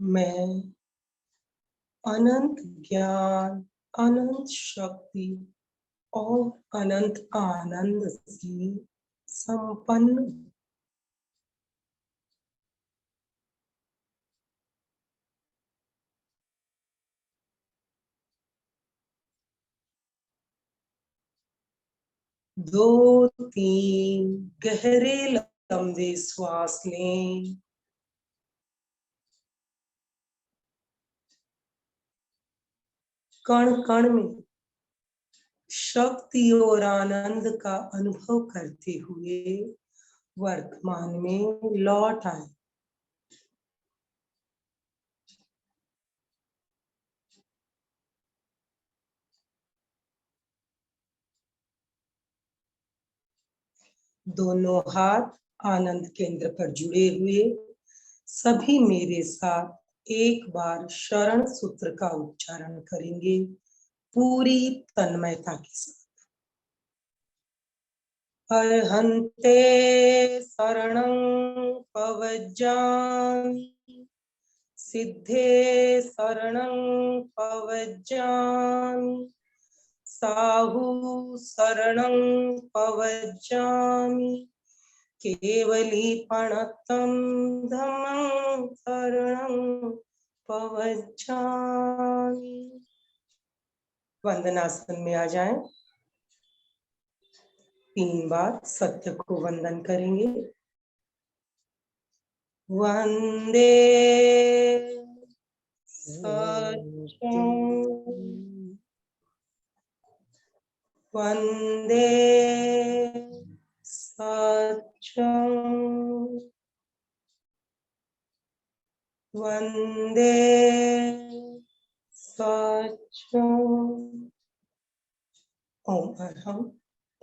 मैं अनंत ज्ञान, अनंत शक्ति और अनंत आनंद से संपन्न। दो तीन गहरे लंबे श्वास लें। कण कण में शक्ति और आनंद का अनुभव करते हुए वर्तमान में लौट आए। दोनों हाथ आनंद केंद्र पर जुड़े हुए सभी मेरे साथ एक बार शरण सूत्र का उच्चारण करेंगे पूरी तन्मयता के साथ। अर्हन्ते शरणं पवज्जामि, सिद्धे शरणं पवज्जामि, साहु शरणं पवज्जामि, केवलीपणतं धम्मं शरणं पवज्जामि। वंदनासन में आ जाएं। 3 बार सत्य को वंदन करेंगे। वंदे वंदे सत्यं वंदे सत्यं ओम अरहम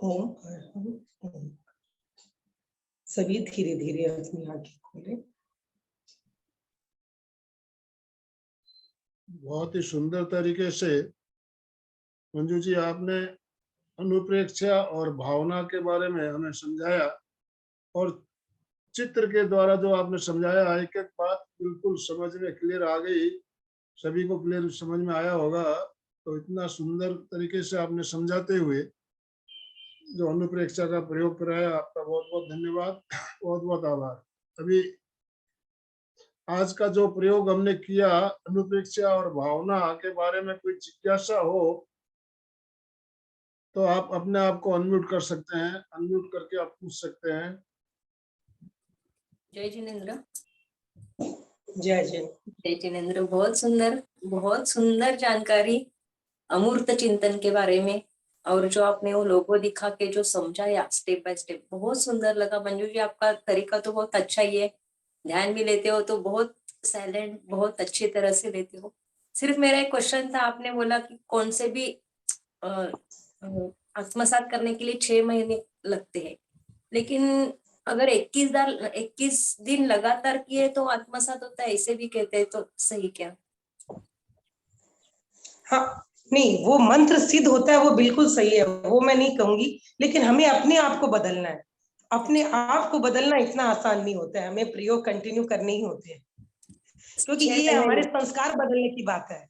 ओम अरहम ओम। सभी धीरे धीरे अपनी आंखें खोलें। बहुत ही सुंदर तरीके से मंजू जी आपने अनुप्रेक्षा और भावना के बारे में हमें समझाया, और चित्र के द्वारा जो आपने समझाया, एक एक बात बिल्कुल समझ में क्लियर आ गई, सभी को क्लियर समझ में आया होगा। तो इतना सुंदर तरीके से आपने समझाते हुए जो अनुप्रेक्षा का प्रयोग कराया, आपका बहुत बहुत धन्यवाद, बहुत बहुत आभार। अभी आज का जो प्रयोग हमने किया अनुप्रेक्षा और भावना के बारे में कोई जिज्ञासा हो तो आप अपने आप को अनम्यूट कर सकते हैं, अनम्यूट करके आप पूछ सकते हैं। जय जिनेन्द्र। जय जय जय जिनेन्द्र, बहुत सुंदर जानकारी अमूर्त चिंतन के बारे में, और जो आपने वो लोगो दिखा के जो समझाया स्टेप बाय स्टेप, बहुत सुंदर लगा। मंजू जी, आपका तरीका तो बहुत अच्छा ही है, ध्यान भी लेते हो तो बहुत साइलेंट, बहुत अच्छी तरह से लेते हो। सिर्फ मेरा एक क्वेश्चन था, आपने बोला कि कौन से भी आत्मसात करने के लिए 6 महीने लगते हैं, लेकिन अगर 21 दिन लगातार किए तो आत्मसात होता है, ऐसे भी कहते हैं, तो सही क्या? हाँ, नहीं, वो मंत्र सिद्ध होता है, वो बिल्कुल सही है, वो मैं नहीं कहूंगी, लेकिन हमें अपने आप को बदलना है। अपने आप को बदलना इतना आसान नहीं होता है, हमें प्रयोग कंटिन्यू करने ही होते हैं, क्योंकि 6 ये महीने हमारे संस्कार बदलने की बात है।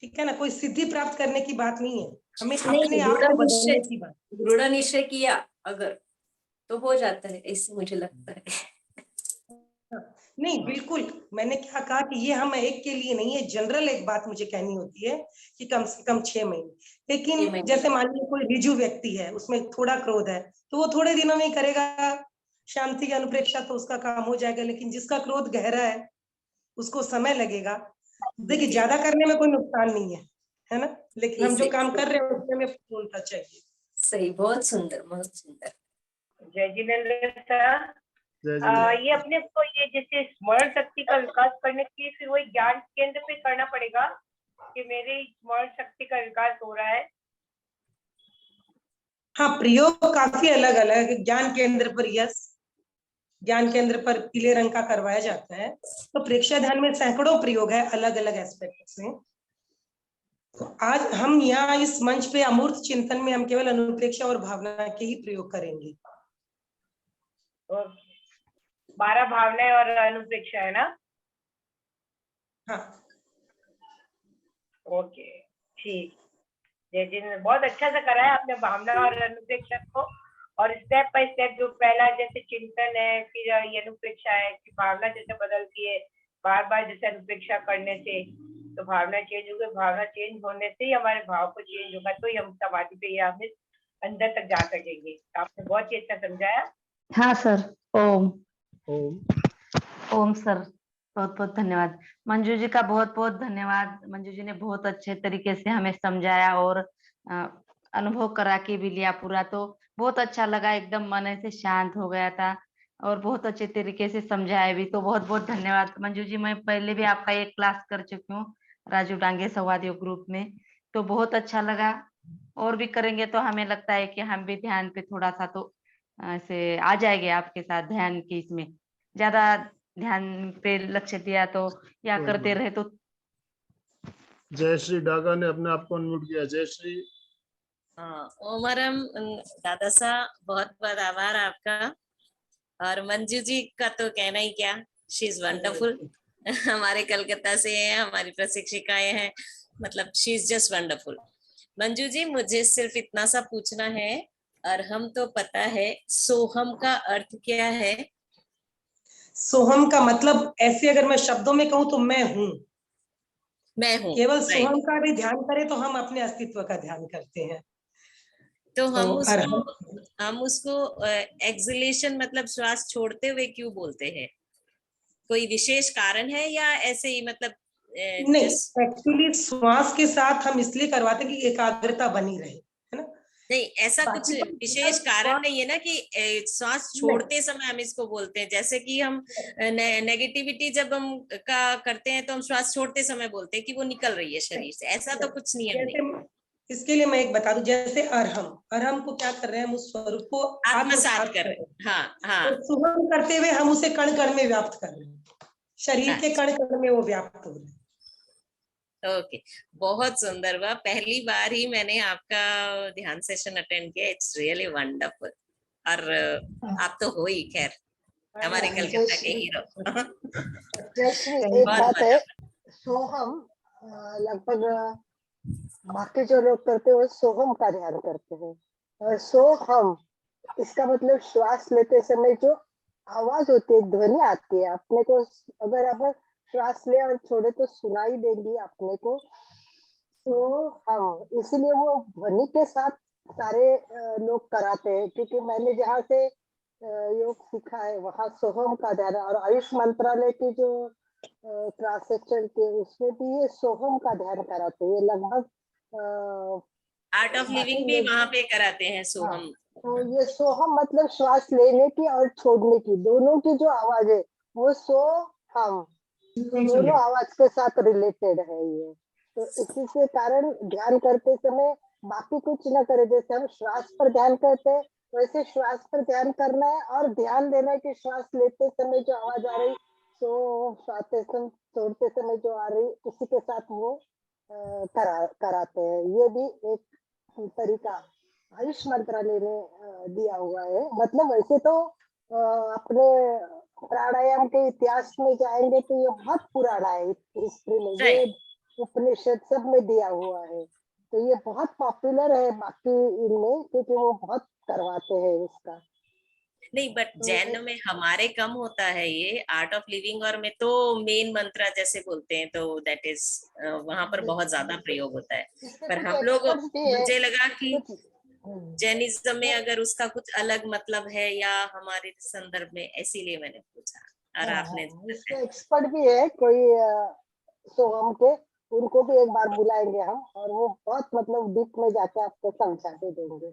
ठीक है ना, कोई सिद्धि प्राप्त करने की बात नहीं है, हमें अपने आप को बदलने की बात। दृढ़ निश्चय किया अगर तो हो जाता है, ऐसे मुझे लगता है। नहीं, बिल्कुल, मैंने क्या कहा कि ये हम एक के लिए नहीं है, जनरल एक बात मुझे कहनी होती है कि कम से कम 6 महीने। 6 लेकिन महीने। जैसे मान लीजिए कोई रिजु व्यक्ति है, उसमें थोड़ा क्रोध है, तो वो थोड़े दिनों में ही करेगा शांति की अनुप्रेक्षा, तो उसका काम हो जाएगा। लेकिन जिसका क्रोध गहरा है, उसको समय लगेगा। देखिए, ज्यादा करने में कोई नुकसान नहीं है ना, लेकिन हम जो काम कर रहे हैं उसमें हमें पूर्णता चाहिए। सही, बहुत सुंदर, बहुत सुंदर। जय जिनेन्द्र सर। जय जी। ये अपने को ये जैसे स्मरण शक्ति का विकास करने के लिए फिर वही ज्ञान केंद्र पे करना पड़ेगा कि मेरे स्मरण शक्ति का विकास हो रहा है। हाँ, प्रयोग काफी अलग अलग है। ज्ञान केंद्र पर यस, ज्ञान केंद्र पर पीले रंग का करवाया जाता है। तो प्रेक्षा ध्यान में सैकड़ों प्रयोग है अलग अलग एस्पेक्ट से। तो आज हम यहाँ इस मंच पे अमूर्त चिंतन में हम केवल अनुप्रेक्षा और भावना के ही प्रयोग करेंगे। और 12 भावनाएं और अनुप्रेक्षा है ना? हाँ, ओके, ठीक। जय जिनेन्द्र, बहुत अच्छा से कराया आपने भावना और अनुप्रेक्षा को, और स्टेप बाय स्टेप जो पहला जैसे चिंतन है, फिर ये अनुप्रेक्षा है कि भावना जैसे बदलती है बार बार, जैसे अनुप्रेक्षा करने से तो भावना चेंज हो गई, भावना चेंज होने से ही हमारे भाव को चेंज होगा, तो ही हम समाधि पे या फिर अंदर तक जा सकेंगे। आपने बहुत ही अच्छा समझाया। हाँ सर। ओम ओम। ओम सर, बहुत बहुत धन्यवाद। मंजू जी का बहुत बहुत धन्यवाद। मंजू जी ने बहुत अच्छे तरीके से हमें समझाया और अनुभव करा के भी लिया पूरा, तो बहुत अच्छा लगा, एकदम मन से शांत हो गया था और बहुत अच्छे तरीके से समझाया भी, तो बहुत बहुत धन्यवाद मंजू जी। मैं पहले भी आपका एक क्लास कर चुकी हूँ राजू डांगे संवाद योग ग्रुप में, तो बहुत अच्छा लगा। और भी करेंगे तो हमें लगता है कि हम भी ध्यान पे थोड़ा सा तो ऐसे आ जाएंगे आपके साथ ध्यान की, इसमें ज्यादा ध्यान पे लक्ष्य दिया तो या करते रहे तो। जय श्री डागा ने अपने आप को अनम्यूट किया। जय श्री। ओमरम दादा सा, बहुत बहुत आभार आपका। और मंजू जी का तो कहना ही क्या, शी इज वंडरफुल। हमारे कलकत्ता से है, हमारी प्रशिक्षिकाएं हैं, मतलब she is just wonderful. Manju ji, मुझे सिर्फ इतना सा पूछना है, और हम तो पता है सोहम का अर्थ क्या है? सोहम का मतलब ऐसे अगर मैं शब्दों में कहूँ तो मैं हूँ। मैं हूँ, केवल सोहम का भी ध्यान करें तो हम अपने अस्तित्व का ध्यान करते हैं। तो तो हम उसको एक्सलेशन मतलब श्वास छोड़ते हुए क्यों बोलते हैं? कोई विशेष कारण है या ऐसे ही मतलब नहीं, एक्चुअली श्वास के साथ हम इसलिए करवाते हैं कि एकाग्रता बनी रहे, है ना। नहीं, ऐसा कुछ बाकी तो विशेष कारण नहीं है ना कि श्वास छोड़ते समय हम इसको बोलते हैं, जैसे कि हम नेगेटिविटी जब हम करते हैं तो हम श्वास छोड़ते समय बोलते हैं कि वो निकल रही है शरीर से, ऐसा तो कुछ नियम नहीं। जैसे इसके लिए मैं एक बता दूं, जैसे अरहम को क्या कर रहे हैं, हम उस स्वरूप को आत्मसात कर रहे हैं। हाँ हाँ, तो सुगम करते हुए हम उसे कण कण में व्याप्त कर रहे हैं, शरीर के कण कण में वो व्याप्त हो रहे हैं। ओके, बहुत सुंदर हुआ, पहली बार ही मैंने आपका ध्यान सेशन अटेंड किया, इट्स रियली वंडरफुल। और आप तो हो ही खैर हमारे कलकत्ता के हीरो। जयश्री, एक बात है, सोहम लगभग बाकी जो लोग करते हैं वो सोहम का ध्यान करते हैं, और सोहम इसका मतलब श्वास लेते समय जो आवाज होती है, ध्वनि आती है अपने को, अगर आप श्वास ले और छोड़े तो सुनाई देगी अपने को। तो हम इसीलिए वो ध्वनि के साथ सारे लोग कराते हैं, क्योंकि मैंने जहाँ से योग सीखा है वहाँ सोहम का ध्यान है, और आयुष मंत्रालय की जो प्रशिक्षण के उसमें भी ये सोहम का ध्यान कराते हैं। ये लगभग आर्ट ऑफ लिविंग भी वहाँ पे कराते हैं सोहम। तो ये सोहम मतलब श्वास लेने की और छोड़ने की दोनों की जो आवाज है वो सोहम, दोनों आवाज के साथ रिलेटेड है ये। तो इसी के कारण ध्यान करते समय बाकी कुछ न करे, जैसे हम श्वास पर ध्यान करते हैं वैसे श्वास पर ध्यान करना है, और ध्यान देना है कि श्वास लेते समय जो आवाज आ रही, तो श्वास छोड़ते समय जो आ रही, उसी के साथ वो कराते हैं। ये भी एक तरीका आयुष मंत्रालय ने दिया हुआ है। मतलब वैसे तो अपने प्राणायाम के इतिहास में जाएंगे तो ये बहुत पुराना है, हिस्ट्री में वेद उपनिषद सब में दिया हुआ है, तो ये बहुत पॉपुलर है बाकी इनमें, क्योंकि वो बहुत करवाते हैं इसका। नहीं, बट जैन में हमारे कम होता है ये आर्ट ऑफ लिविंग, और में तो मेन मंत्र जैसे बोलते हैं, तो दैट इज वहां पर बहुत ज्यादा प्रयोग होता है। पर हम लोग, मुझे लगा कि जैनिज्म में अगर उसका कुछ अलग मतलब है या हमारे संदर्भ में, इसीलिए मैंने पूछा। और आपने इसके एक्सपर्ट भी है कोई सोहम के, उनको भी एक बार बुलाएंगे हम, और वो बहुत मतलब डीप में जाके आपको समझा के देंगे।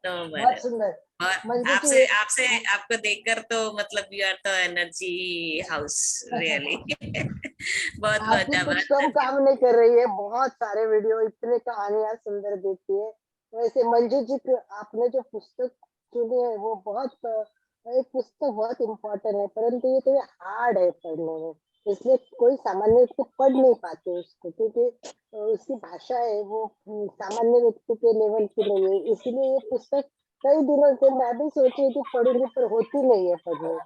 तो बहुत सुंदर। आपसे आपको देखकर तो मतलब यू आर तो एनर्जी हाउस रियली। बहुत कुछ कम काम नहीं कर रही है, बहुत सारे वीडियो, इतने कहानियां सुंदर देती है। वैसे मंजू जी आपने जो पुस्तक चुनी है वो बहुत, एक पुस्तक बहुत इम्पोर्टेंट है, परंतु ये तो हार्ड है पढ़ने में, इसलिए कोई सामान्य व्यक्ति पढ़ नहीं पाते उसको, क्योंकि उसकी भाषा है वो सामान्य व्यक्ति के लेवल की नहीं है। इसीलिए ये पुस्तक कई दिनों से मैं भी सोच रही थी पढ़ूंगी, पर होती नहीं है पढ़ने।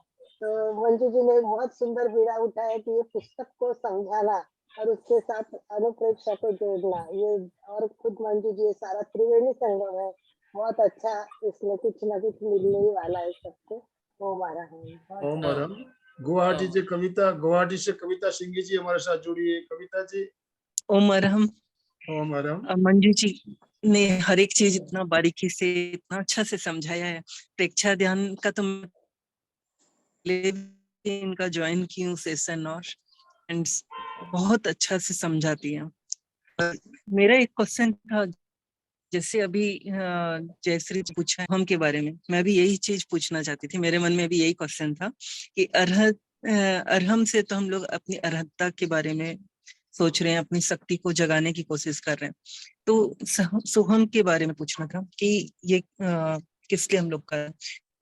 तो मंजू जी ने बहुत सुंदर बीड़ा उठाया कि ये पुस्तक को समझाना और उसके साथ अनुप्रेक्षा को जोड़ना, ये और खुद मंजू जी सारा त्रिवेणी संगम है, बहुत अच्छा, इसमें कुछ ना कुछ मिलने ही वाला है सबको। वो हमारा है ओम अरहम। गुवाहाटी से कविता सिंह जी हमारे साथ जुड़ी है। कविता जी। ओम अरहम। ओम अरहम। मंजू जी ने हर एक चीज इतना बारीकी से, इतना अच्छा से समझाया है। प्रेक्षा ध्यान का तो इनका ज्वाइन की हूँ सेशन, और एंड बहुत अच्छा से समझाती है। मेरा एक क्वेश्चन था, जैसे अभी जयश्री पूछा हम के बारे में, मैं भी यही चीज पूछना चाहती थी। मेरे मन में भी यही क्वेश्चन था कि अरहम से तो हम लोग अपनी अर्हता के बारे में सोच रहे हैं, अपनी शक्ति को जगाने की कोशिश कर रहे हैं, तो सोहम के बारे में पूछना था कि ये किस लिए हम लोग कर रहे हैं,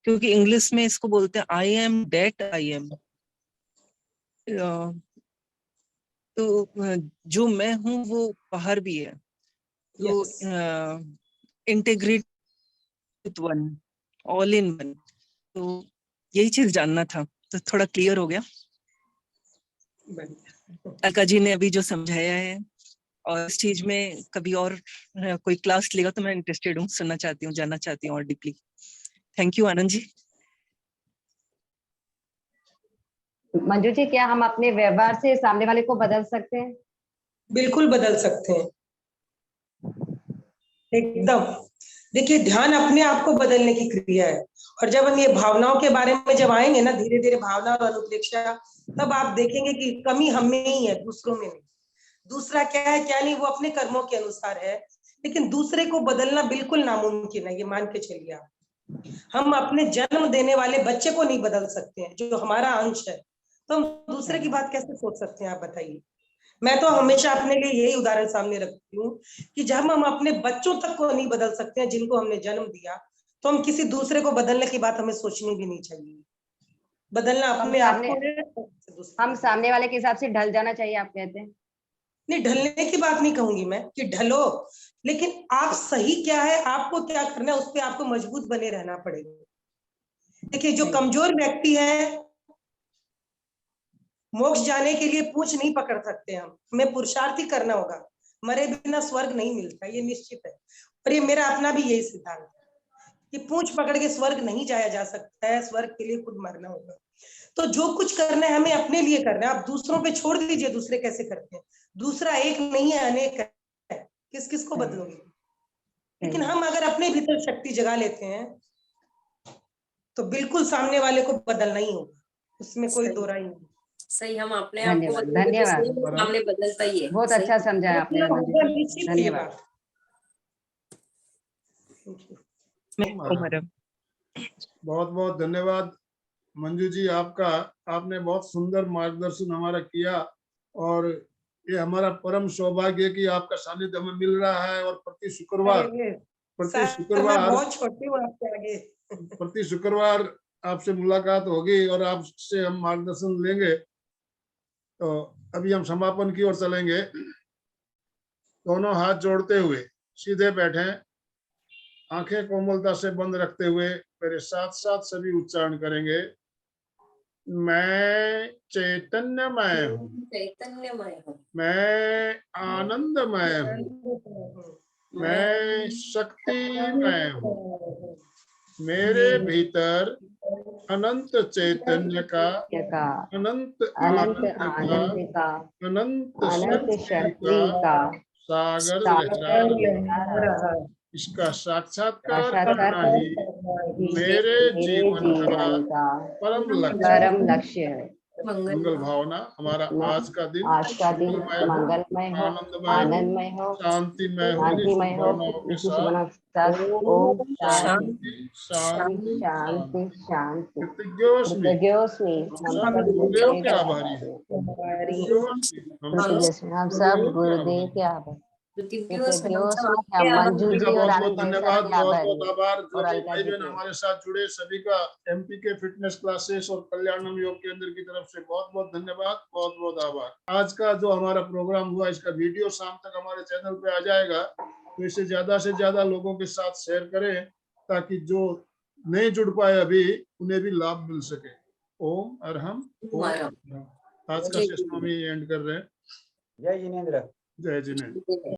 क्योंकि इंग्लिश में इसको बोलते हैं I am that I am. तो जो मैं हूँ वो बाहर भी है, तो integrate one, all in one. तो यही चीज जानना था, तो थोड़ा क्लियर हो गया। अलका जी ने अभी जो समझाया है, और इस चीज में कभी और कोई क्लास लेगा तो मैं इंटरेस्टेड हूँ, सुनना चाहती हूँ, जानना चाहती हूँ और deeply. Thank you Anand ji. Manju ji, क्या हम अपने व्यवहार से सामने वाले को बदल सकते हैं? बिल्कुल बदल सकते हैं, एकदम। देखिए, ध्यान अपने आप को बदलने की क्रिया है, और जब हम ये भावनाओं के बारे में जब आएंगे ना, धीरे धीरे भावना और अनुप्रेक्षा, तब आप देखेंगे कि कमी हम में ही है, दूसरों में नहीं। दूसरा क्या है क्या नहीं वो अपने कर्मों के अनुसार है, लेकिन दूसरे को बदलना बिल्कुल नामुमकिन है, ये मान के चलिए आप। हम अपने जन्म देने वाले बच्चे को नहीं बदल सकते हैं, जो हमारा अंश है, तो हम दूसरे की बात कैसे सोच सकते हैं, आप बताइए। मैं तो हमेशा अपने लिए यही उदाहरण सामने रखती हूँ कि जब हम अपने बच्चों तक को नहीं बदल सकते हैं जिनको हमने जन्म दिया, तो हम किसी दूसरे को बदलने की बात हमें सोचनी भी नहीं चाहिए। बदलना अपने आप को है। हम सामने वाले के हिसाब से ढल जाना चाहिए, आप कहते हैं। नहीं, ढलने की बात नहीं कहूंगी मैं कि ढलो, लेकिन आप सही क्या है, आपको क्या करना है, उस पर आपको मजबूत बने रहना पड़ेगा। देखिए, जो कमजोर व्यक्ति है, मोक्ष जाने के लिए पूंछ नहीं पकड़ सकते हम, हमें पुरुषार्थ ही करना होगा। मरे बिना स्वर्ग नहीं मिलता, ये निश्चित है। और ये मेरा अपना भी यही सिद्धांत है कि पूंछ पकड़ के स्वर्ग नहीं जाया जा सकता है, स्वर्ग के लिए खुद मरना होगा। तो जो कुछ करना है हमें अपने लिए करना है, आप दूसरों पे छोड़ दीजिए, दूसरे कैसे करते हैं। दूसरा एक नहीं है, अनेक है, किस किस को बदलोगे। लेकिन हम अगर अपने भीतर शक्ति जगा लेते हैं तो बिल्कुल सामने वाले को बदलना ही होगा, उसमें कोई दो राय नहीं। सही, हम अपने आप को धन्यवाद, बदलेंगे तो धन्यवाद। सही, वो सामने बदलता ही है। बहुत सही। अच्छा समझाया आपने मंजू जी। निश्चित है ये धन्यवाद। बात। मैडम बहुत बहुत धन्यवाद मंजू जी आपका। आपने बहुत सुंदर मार्गदर्शन हमारा किया, और ये हमारा परम सौभाग्य है कि आपका सानिध्य हमें मिल रहा है। और प्रति शुक्रवार मैं बहुत छोटी हूँ आपके आगे। प्रति शुक्रवार आपसे मुलाकात होगी और आपसे हम मार्गदर्शन लेंगे। तो अभी हम समापन की ओर चलेंगे। दोनों हाथ जोड़ते हुए सीधे बैठे, आंखें कोमलता से बंद रखते हुए मेरे साथ साथ सभी उच्चारण करेंगे। मैं चैतन्यमय हूँ, चैतन्यमय हूँ, मैं आनंदमय हूँ, मैं शक्तिमय हूँ। मेरे भीतर अनंत चैतन्य का, अनंत अनंत आनंद आनंद का, का, अनंत अनंत शक्ति शक्ति का का सागर लहरा, इसका साक्षात्कार करना ही मेरे जीवन का परम लक्ष्य है। परम लक्ष्य है। मंगल भावना। हमारा आज का दिन आज का दिन मंगलमय हो, आनंदमय हो, शांतिमय हो, शांतिमय हो, के इसी साथ। शुभकामनाओं के साथ ओम शांति, शांति शांति शांति शांति। कृतज्ञोस्मि। कृतज्ञोस्मि, हम सब गुरुदेव गुरुदेव के के आभारी हैं। कृतज्ञोस्मि, हम सब कृतज्ञोस्मि, हम सब गुरुदेव के आभारी। कृतज्ञोस्मि, हम सब कृतज्ञोस्मि, आपके हम आभारी मंजू सभी जी का और बहुत आनंद बहुत भाई धन्यवाद, साहब के बहुत आभारी बहुत हैं। आभार। जो और भी अलका भाई जी बहन के। हमारे साथ जुड़े सभी का एमपी के फिटनेस क्लासेस और कल्याणम योग केंद्र की तरफ से बहुत बहुत धन्यवाद, बहुत बहुत आभार। आज का जो हमारा प्रोग्राम हुआ, इसका वीडियो शाम तक हमारे चैनल पे आ जाएगा, तो इसे ज्यादा से ज्यादा लोगों के साथ शेयर करें, ताकि जो नहीं जुड़ पाए अभी उन्हें भी लाभ मिल सके। ओम अरहम, ओम अरहम। आज का सेशन हम एंड कर रहे हैं। जय जिनेंद्र। जय जिनेंद्र।